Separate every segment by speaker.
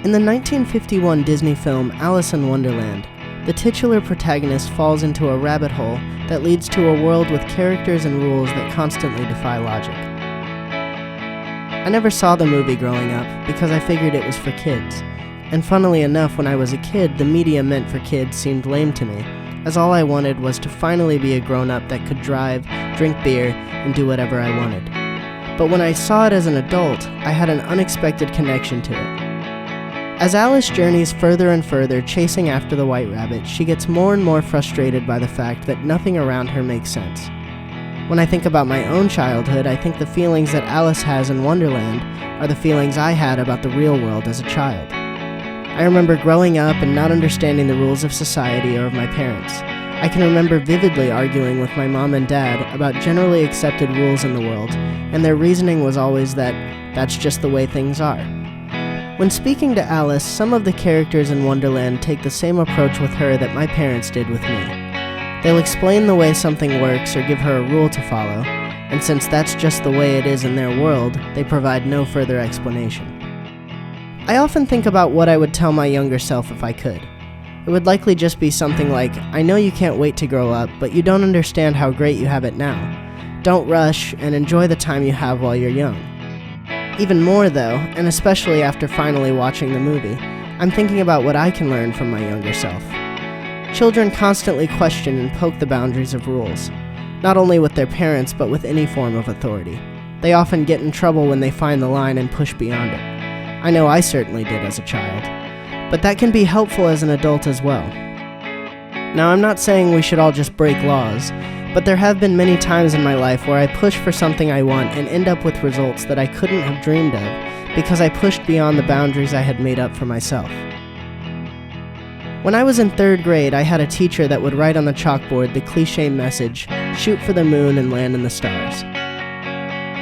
Speaker 1: In the 1951 Disney film Alice in Wonderland, the titular protagonist falls into a rabbit hole that leads to a world with characters and rules that constantly defy logic. I never saw the movie growing up because I figured it was for kids, and funnily enough, when I was a kid, the media meant for kids seemed lame to me, as all I wanted was to finally be a grown-up that could drive, drink beer, and do whatever I wanted. But when I saw it as an adult, I had an unexpected connection to it. As Alice journeys further and further chasing after the White Rabbit, she gets more and more frustrated by the fact that nothing around her makes sense. When I think about my own childhood, I think the feelings that Alice has in Wonderland are the feelings I had about the real world as a child. I remember growing up and not understanding the rules of society or of my parents. I can remember vividly arguing with my mom and dad about generally accepted rules in the world, and their reasoning was always that that's just the way things are. When speaking to Alice, some of the characters in Wonderland take the same approach with her that my parents did with me. They'll explain the way something works or give her a rule to follow, and since that's just the way it is in their world, they provide no further explanation. I often think about what I would tell my younger self if I could. It would likely just be something like, I know you can't wait to grow up, but you don't understand how great you have it now. Don't rush, and enjoy the time you have while you're young. Even more though, and especially after finally watching the movie, I'm thinking about what I can learn from my younger self. Children constantly question and poke the boundaries of rules, not only with their parents but with any form of authority. They often get in trouble when they find the line and push beyond it. I know I certainly did as a child, but that can be helpful as an adult as well. Now, I'm not saying we should all just break laws, but there have been many times in my life where I push for something I want and end up with results that I couldn't have dreamed of because I pushed beyond the boundaries I had made up for myself. When I was in 3rd grade, I had a teacher that would write on the chalkboard the cliché message, "Shoot for the moon and land in the stars."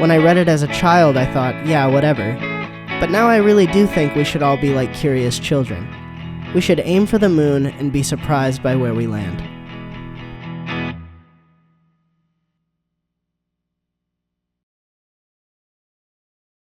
Speaker 1: When I read it as a child, I thought, yeah, whatever. But now I really do think we should all be like curious children. We should aim for the moon and be surprised by where we land.